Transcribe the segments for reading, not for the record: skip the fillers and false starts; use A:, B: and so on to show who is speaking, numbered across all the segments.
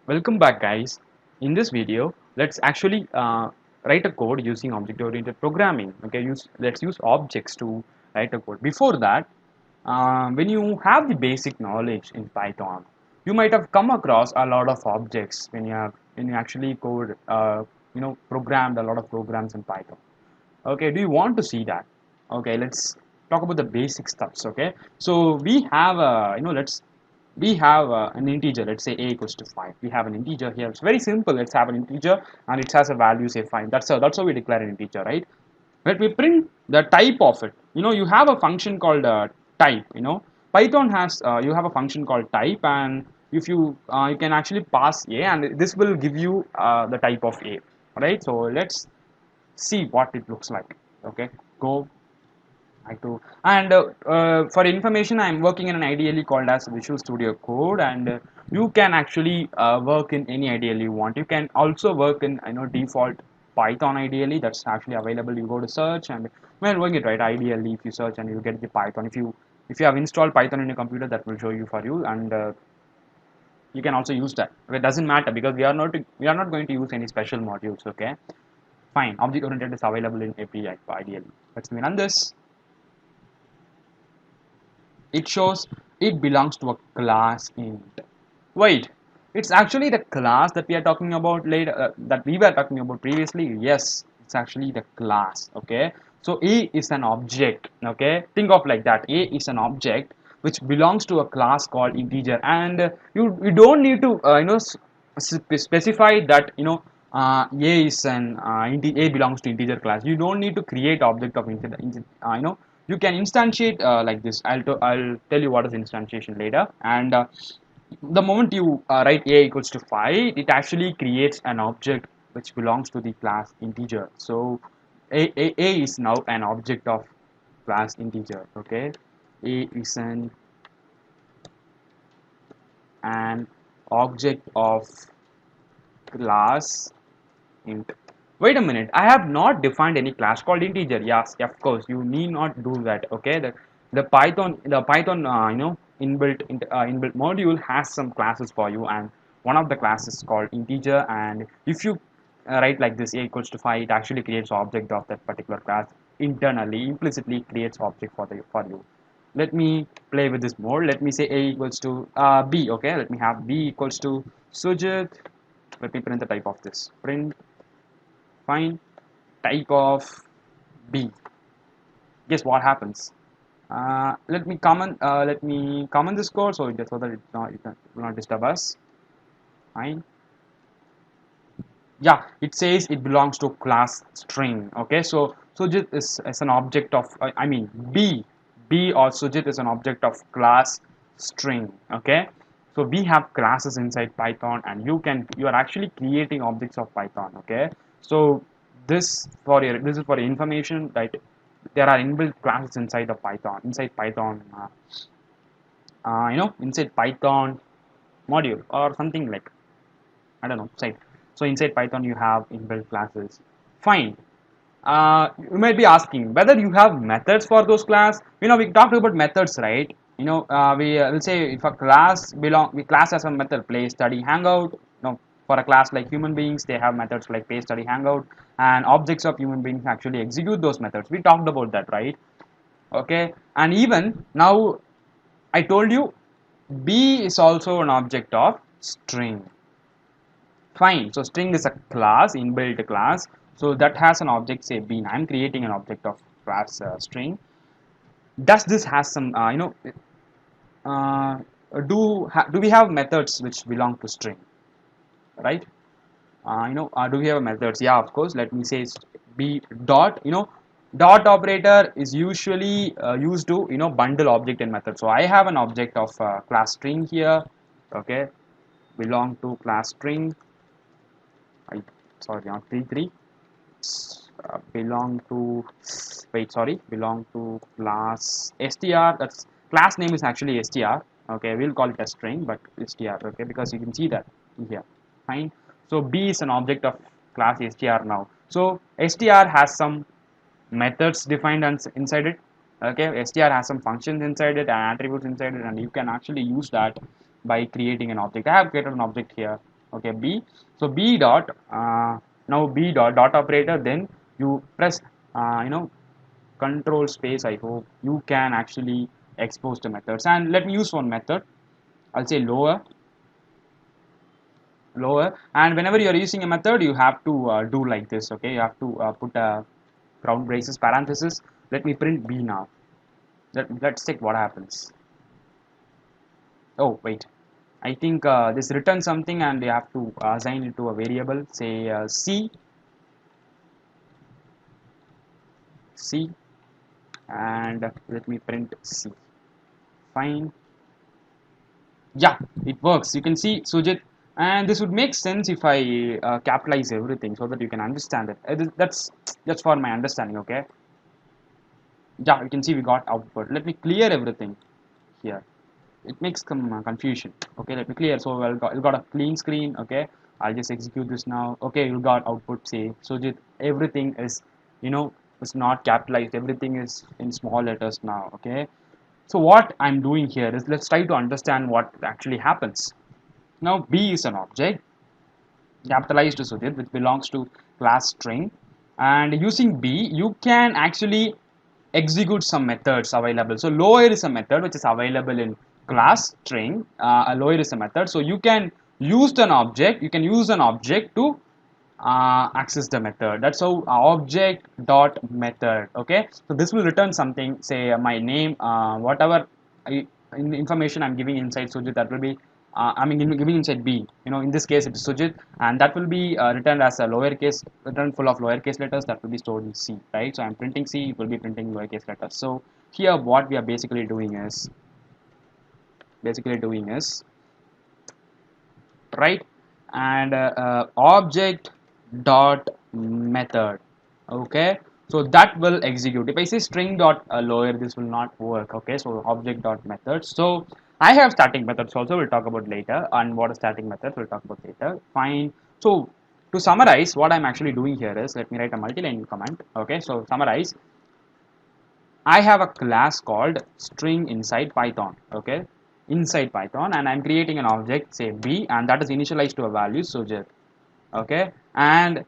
A: Welcome back, guys. In this video, let's actually write a code using object-oriented programming. Okay, let's use objects to write a code. Before that, when you have the basic knowledge in Python, you might have come across a lot of objects when you actually code, programmed a lot of programs in Python. Okay, do you want to see that? Okay, let's talk about the basic stuffs. Okay, so we have let's we have an integer. Let's say a equals to 5. We have an integer here. It's very simple. Let's have an integer and it has a value, say 5. That's how we declare an integer, right? Let me print the type of it. You have a function called type. Python has you have a function called type, and if you can actually pass a, and this will give you the type of a, right? So let's see what it looks like. Okay, go I do. And for information, I'm working in an IDLE called as Visual Studio Code, and you can actually work in any IDLE you want. You can also work in default Python IDLE that's actually available. You go to search, and when working it right IDLE, if you search and you get the Python. If you have installed Python in your computer, that will show you for you, and you can also use that. It doesn't matter because we are not going to use any special modules. Okay, fine. Object oriented is available in every IDLE. Let's run this. It shows it belongs to a class int. Wait, it's actually the class that we are talking about later, that we were talking about previously. Yes, it's actually the class. Okay, so a is an object. Okay, think of like that. A is an object which belongs to a class called integer, and you don't need to specify that a is an a belongs to integer class. You don't need to create object of integer. You can instantiate like this. I'll tell you what is instantiation later. And the moment you write a equals to 5, it actually creates an object which belongs to the class integer. So a is now an object of class integer. Okay, a is an object of class int. Wait a minute, I have not defined any class called integer. Yes, of course, you need not do that. Okay, the Python inbuilt module has some classes for you, and one of the classes is called integer. And if you write like this, a equals to 5, it actually creates object of that particular class internally, implicitly creates object for you. Let me play with this more. Let me say a equals to b. Okay, let me have b equals to Sujit. Let me print the type of this. Print, fine, type of b. Guess what happens? Let me comment this code so that it will not disturb us. Fine. Yeah, it says it belongs to class string. Okay, so Sujit is an object of b or Sujit is an object of class string. Okay, so we have classes inside Python, and you are actually creating objects of Python. Okay, so this is for your information, that there are inbuilt classes inside the Python, inside Python module or something like, I don't know, site. So inside Python you have inbuilt classes. Fine. You might be asking whether you have methods for those class. We talked about methods, right? We will say if a class has a method play, study, hangout. For a class like human beings, they have methods like play, study, hangout, and objects of human beings actually execute those methods. We talked about that, right? Okay, and even now I told you B is also an object of string. Fine. So string is a class, inbuilt class. So that has an object, say b. I'm creating an object of class string. Does this has some uh, do we have methods which belong to string, right? Do we have methods? Yeah, of course. Let me say b dot. Dot operator is usually used to bundle object and method. So I have an object of class string here. Okay, belong to class string. I sorry, not 3 3. Belong to belong to class str. That's class name is actually str. Okay, we'll call it a string, but str. Okay, because you can see that in here. Fine. So b is an object of class str now. So str has some methods defined inside it. Okay, str has some functions inside it and attributes inside it, and you can actually use that by creating an object. I have created an object here. okay, b. So b dot, now b dot dot operator, then you press control space. I hope you can actually expose the methods, and let me use one method. I'll say lower, and whenever you are using a method, you have to do like this. Okay, you have to put a ground braces parenthesis. Let me print b now. Let's check what happens. Oh wait, I think this returns something, and you have to assign it to a variable, say c, and let me print c. Fine. Yeah, it works. You can see Sujit, and this would make sense if I capitalize everything so that you can understand it. That's for my understanding. Okay. Yeah, you can see we got output. Let me clear everything here. It makes some confusion. Okay, let me clear. So you got a clean screen. Okay, I'll just execute this now. Okay, you got output. Say Sujit, everything is, is not capitalized. Everything is in small letters now. Okay. So what I'm doing here is, let's try to understand what actually happens. Now B is an object capitalized Sujit, which belongs to class string, and using B you can actually execute some methods available. So lower is a method which is available in class string. Lower is a method, so you can use an object. You can use an object to access the method. That's how object dot method. Okay, so this will return something, say my name, whatever information I'm giving inside Sujit, that will be giving inside B. In this case it is Sujit, and that will be returned as a lowercase, return full of lowercase letters, that will be stored in C, right? So I'm printing C, it will be printing lowercase letters. So here what we are basically doing is right, and object dot method. Okay, so that will execute. If I say string dot lower, this will not work. Okay, so object dot method. So I have static methods also, we'll talk about later, and what is static methods we'll talk about later. Fine. So to summarize, what I'm actually doing here is, let me write a multi-line comment. Okay, so summarize, I have a class called string inside Python. Okay, inside Python, and I'm creating an object, say b, and that is initialized to a value Sujit. Okay, and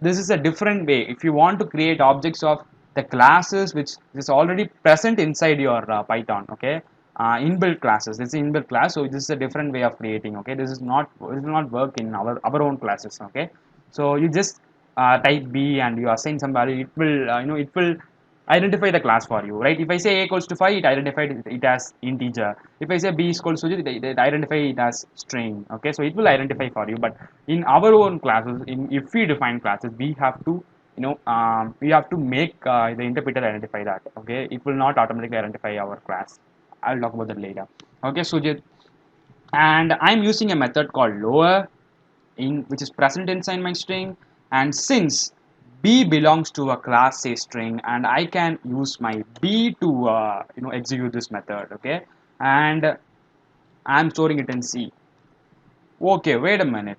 A: this is a different way. If you want to create objects of the classes which is already present inside your Python. Okay, inbuilt classes. This is inbuilt class, so this is a different way of creating. Okay, this will not work in our own classes. Okay, so you just type b and you assign some value. It will it will identify the class for you, right? If I say a equals to 5, it identified it as integer. If I say b is equals to 0, it identify it as string. Okay, so it will identify for you. But in our own classes, if we define classes, we have to we have to make the interpreter identify that. Okay, it will not automatically identify our class. I'll talk about that later. Okay, Sujit, and I'm using a method called lower, in which is present inside my string, and since b belongs to a class, say string, and I can use my b to execute this method. Okay, and I'm storing it in C. Okay, wait a minute,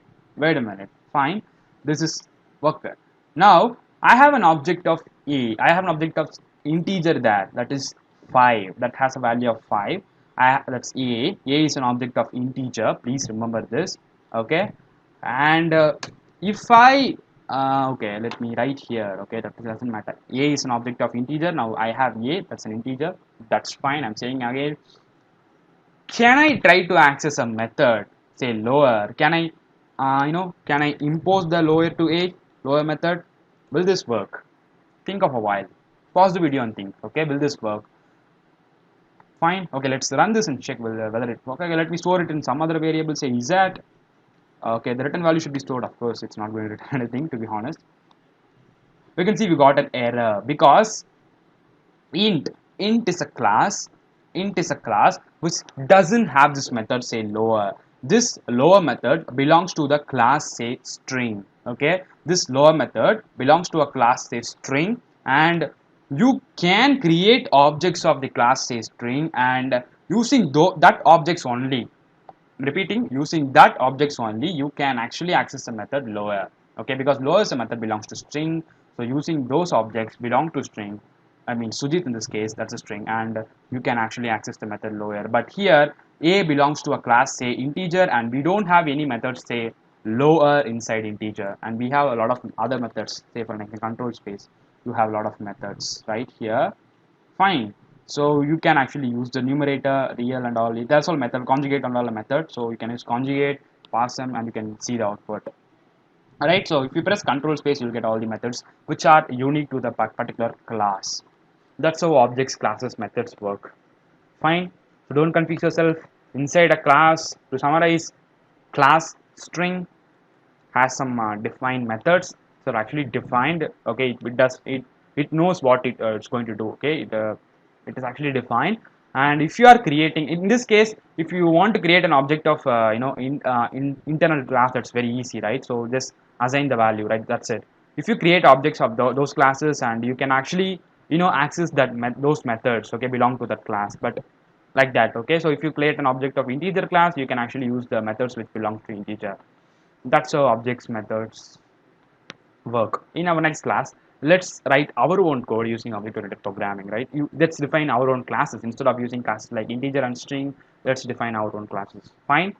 A: fine, this is worker. Now I have an object of I have an object of integer there, that is 5, that has a value of 5. That's a is an object of integer, please remember this. Okay, and if I okay, let me write here. Okay, that doesn't matter. A is an object of integer. Now I have a, that's an integer, that's fine. I'm saying again, can I try to access a method, say lower? Can I can I impose the lower to a lower method? Will this work? Think of a while, pause the video and think. Okay, will this work? Fine. Okay, let's run this and check whether it works. Okay, let me store it in some other variable, say z. Okay, the return value should be stored. Of course, it's not going to return anything, to be honest. We can see we got an error because int is a class. Int is a class which doesn't have this method, say lower. This lower method belongs to the class, say string. Okay, this lower method belongs to a class, say string, and you can create objects of the class, say string, and using that objects only, repeating, using that objects only, you can actually access the method lower. Okay, because lower is a method belongs to string, so using those objects belong to string, I mean Sujit in this case, that's a string, and you can actually access the method lower. But here a belongs to a class, say integer, and we don't have any methods, say lower inside integer, and we have a lot of other methods. Say for like a control space, you have a lot of methods right here. Fine. So you can actually use the numerator, real and all. That's all method, conjugate and all a method. So you can use conjugate, pass them, and you can see the output. Alright, so if you press control space, you'll get all the methods which are unique to the particular class. That's how objects, classes, methods work. Fine. So don't confuse yourself. Inside a class, to summarize, class string has some defined methods. So actually defined. Okay, it knows what it's going to do. Okay, it is actually defined. And if you are creating, in this case, if you want to create an object of in internal class, that's very easy, right? So just assign the value, right? That's it. If you create objects of those classes, and you can actually access that those methods, okay, belong to that class, but like that. Okay, so if you create an object of integer class, you can actually use the methods which belong to integer. That's how objects methods work. In our next class, let's write our own code using object-oriented programming, right? Let's define our own classes. Instead of using classes like integer and string, let's define our own classes. Fine.